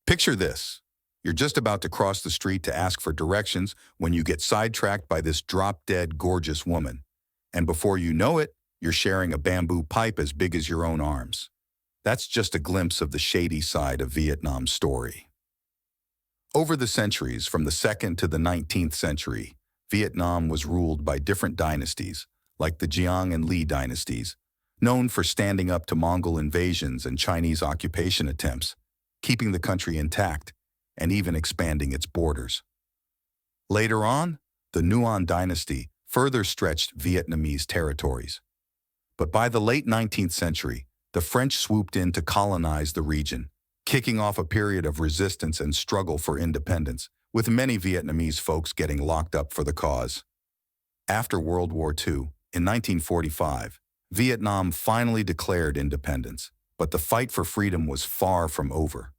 Picture this. You're just about to cross the street to ask for directions when you get sidetracked by this drop-dead gorgeous woman. And before you know it, you're sharing a bamboo pipe as big as your own arms. That's just a glimpse of the shady side of Vietnam's story. Over the centuries, from the 2nd to the 19th century, Vietnam was ruled by different dynasties, like the Jiang and Li dynasties, known for standing up to Mongol invasions and Chinese occupation attempts, keeping the country intact, and even expanding its borders. Later on, the Nguyen dynasty further stretched Vietnamese territories. But by the late 19th century, the French swooped in to colonize the region, kicking off a period of resistance and struggle for independence, with many Vietnamese folks getting locked up for the cause. After World War II, in 1945, Vietnam finally declared independence, but the fight for freedom was far from over.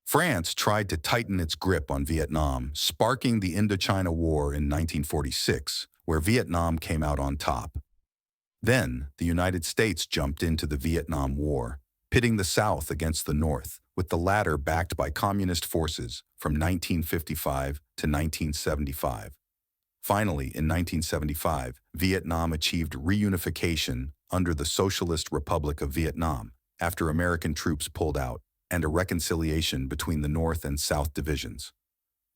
France tried to tighten its grip on Vietnam, sparking the Indochina War in 1946, where Vietnam came out on top. Then, the United States jumped into the Vietnam War, pitting the South against the North, with the latter backed by communist forces from 1955 to 1975. Finally, in 1975, Vietnam achieved reunification under the Socialist Republic of Vietnam after American troops pulled out, and a reconciliation between the North and South divisions.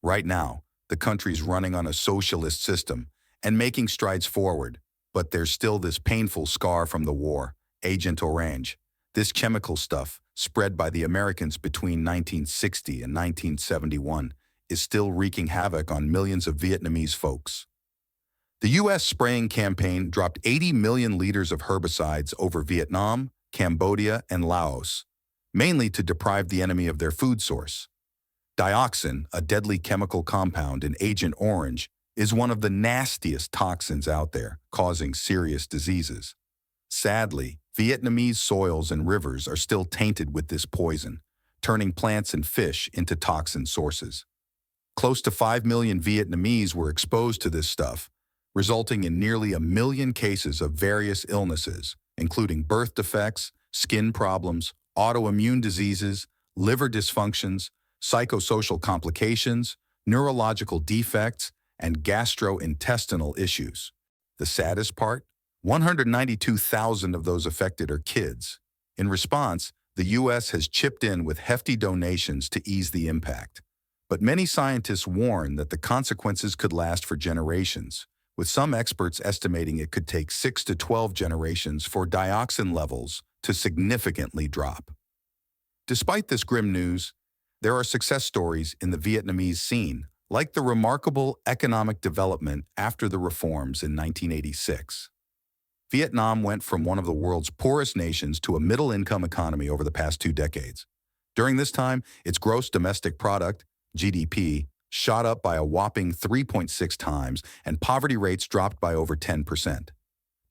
Right now, the country's running on a socialist system and making strides forward, but there's still this painful scar from the war, Agent Orange. This chemical stuff, spread by the Americans between 1960 and 1971, is still wreaking havoc on millions of Vietnamese folks. The U.S. spraying campaign dropped 80 million liters of herbicides over Vietnam, Cambodia, and Laos, mainly to deprive the enemy of their food source. Dioxin, a deadly chemical compound in Agent Orange, is one of the nastiest toxins out there, causing serious diseases. Sadly, Vietnamese soils and rivers are still tainted with this poison, turning plants and fish into toxin sources. Close to 5 million Vietnamese were exposed to this stuff, resulting in nearly 1 million cases of various illnesses, including birth defects, skin problems, autoimmune diseases, liver dysfunctions, psychosocial complications, neurological defects, and gastrointestinal issues. The saddest part? 192,000 of those affected are kids. In response, the U.S. has chipped in with hefty donations to ease the impact. But many scientists warn that the consequences could last for generations, with some experts estimating it could take 6 to 12 generations for dioxin levels to significantly drop. Despite this grim news, there are success stories in the Vietnamese scene, like the remarkable economic development after the reforms in 1986. Vietnam went from one of the world's poorest nations to a middle-income economy over the past 2 decades. During this time, its gross domestic product, GDP, shot up by a whopping 3.6 times, and poverty rates dropped by over 10%.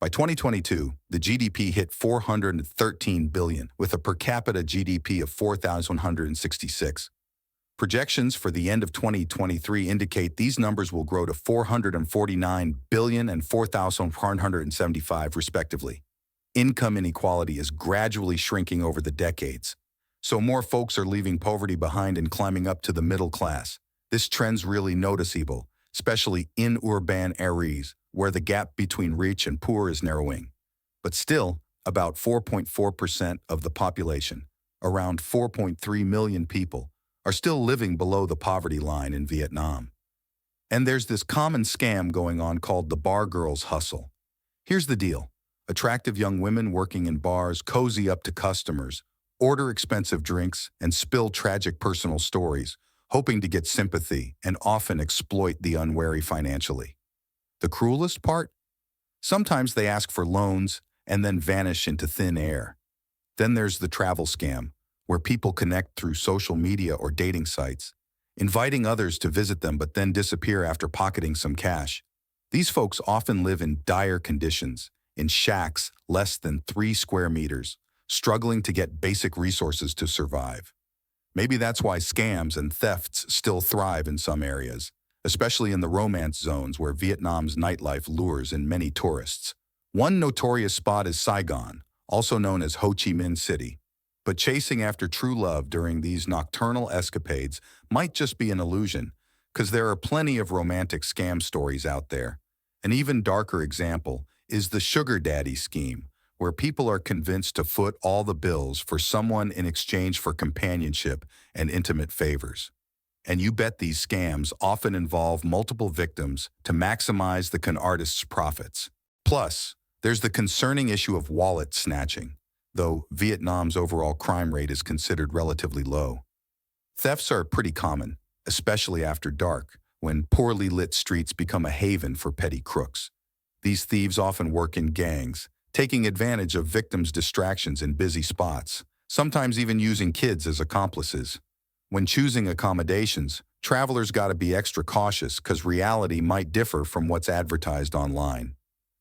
By 2022, the GDP hit $413 billion, with a per capita GDP of $4,166. Projections for the end of 2023 indicate these numbers will grow to $449 billion and $4,475, respectively. Income inequality is gradually shrinking over the decades, so more folks are leaving poverty behind and climbing up to the middle class. This trend's really noticeable, especially in urban areas, where the gap between rich and poor is narrowing. But still, about 4.4% of the population, around 4.3 million people, are still living below the poverty line in Vietnam. And there's this common scam going on called the bar girls hustle. Here's the deal. Attractive young women working in bars cozy up to customers, order expensive drinks, and spill tragic personal stories, hoping to get sympathy and often exploit the unwary financially. The cruelest part? Sometimes they ask for loans and then vanish into thin air. Then there's the travel scam, where people connect through social media or dating sites, inviting others to visit them but then disappear after pocketing some cash. These folks often live in dire conditions, in shacks less than 3 square meters, struggling to get basic resources to survive. Maybe that's why scams and thefts still thrive in some areas, especially in the romance zones where Vietnam's nightlife lures in many tourists. One notorious spot is Saigon, also known as Ho Chi Minh City. But chasing after true love during these nocturnal escapades might just be an illusion, because there are plenty of romantic scam stories out there. An even darker example is the sugar daddy scheme, where people are convinced to foot all the bills for someone in exchange for companionship and intimate favors. And you bet these scams often involve multiple victims to maximize the con artist's profits. Plus, there's the concerning issue of wallet snatching, though Vietnam's overall crime rate is considered relatively low. Thefts are pretty common, especially after dark, when poorly lit streets become a haven for petty crooks. These thieves often work in gangs, taking advantage of victims' distractions in busy spots, sometimes even using kids as accomplices. When choosing accommodations, travelers gotta be extra cautious because reality might differ from what's advertised online.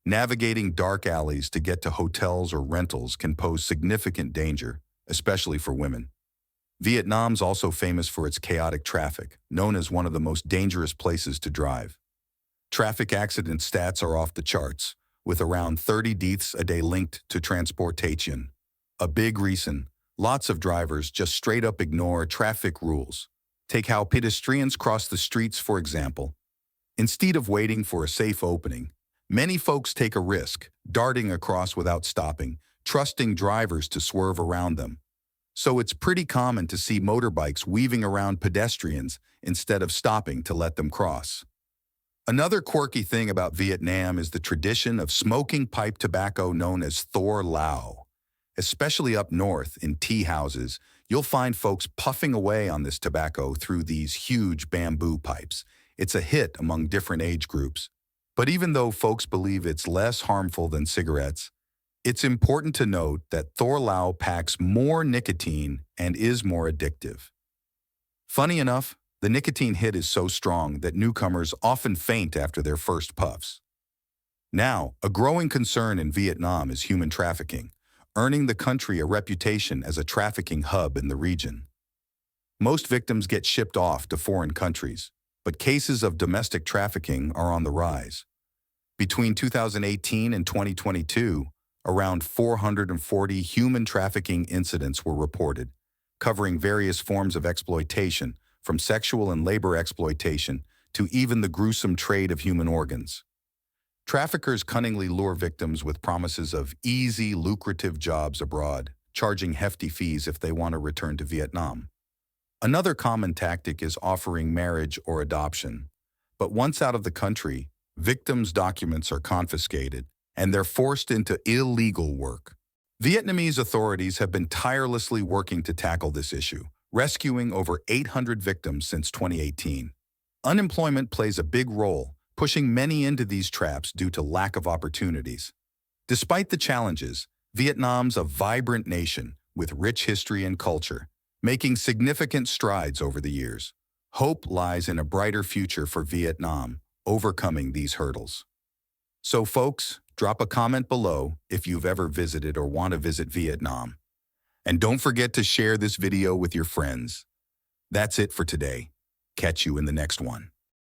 Navigating dark alleys to get to hotels or rentals can pose significant danger, especially for women. Vietnam's also famous for its chaotic traffic, known as one of the most dangerous places to drive. Traffic accident stats are off the charts, with around 30 deaths a day linked to transportation. A big reason, lots of drivers just straight up ignore traffic rules. Take how pedestrians cross the streets, for example. Instead of waiting for a safe opening, many folks take a risk, darting across without stopping, trusting drivers to swerve around them. So it's pretty common to see motorbikes weaving around pedestrians instead of stopping to let them cross. Another quirky thing about Vietnam is the tradition of smoking pipe tobacco known as Thor Lao. Especially up north in tea houses, you'll find folks puffing away on this tobacco through these huge bamboo pipes. It's a hit among different age groups. But even though folks believe it's less harmful than cigarettes, it's important to note that Thor Lao packs more nicotine and is more addictive. Funny enough, the nicotine hit is so strong that newcomers often faint after their first puffs. Now, a growing concern in Vietnam is human trafficking, earning the country a reputation as a trafficking hub in the region. Most victims get shipped off to foreign countries, but cases of domestic trafficking are on the rise. Between 2018 and 2022, around 440 human trafficking incidents were reported, covering various forms of exploitation, from sexual and labor exploitation to even the gruesome trade of human organs. Traffickers cunningly lure victims with promises of easy, lucrative jobs abroad, charging hefty fees if they want to return to Vietnam. Another common tactic is offering marriage or adoption. But once out of the country, victims' documents are confiscated, and they're forced into illegal work. Vietnamese authorities have been tirelessly working to tackle this issue, rescuing over 800 victims since 2018. Unemployment plays a big role, pushing many into these traps due to lack of opportunities. Despite the challenges, Vietnam's a vibrant nation with rich history and culture, making significant strides over the years. Hope lies in a brighter future for Vietnam, overcoming these hurdles. So folks, drop a comment below if you've ever visited or want to visit Vietnam. And don't forget to share this video with your friends. That's it for today. Catch you in the next one.